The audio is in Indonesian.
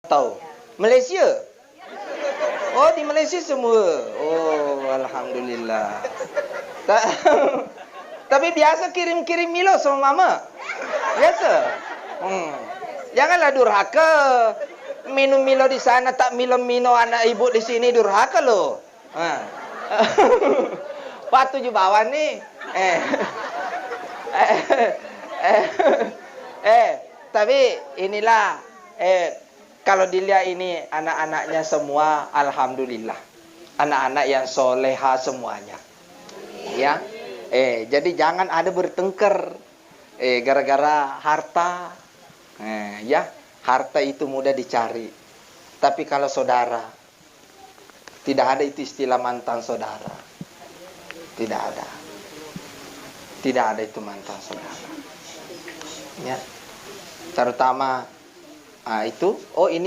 Tahu? Malaysia? Oh, di Malaysia semua. Oh, alhamdulillah. Tapi biasa kirim-kirim Milo sama mama. Biasa. Janganlah durhaka. Minum Milo di sana, tak minum anak ibu di sini, durhaka loh. Patu je bawa ni. Tapi inilah kalau dilihat ini anak-anaknya semua alhamdulillah. Anak-anak yang soleha semuanya. Ya. Jadi jangan ada bertengkar gara-gara harta. Ya, harta itu mudah dicari. Tapi kalau saudara, tidak ada itu istilah mantan saudara. Tidak ada. Tidak ada itu mantan saudara. Ya. Terutama itu, oh ini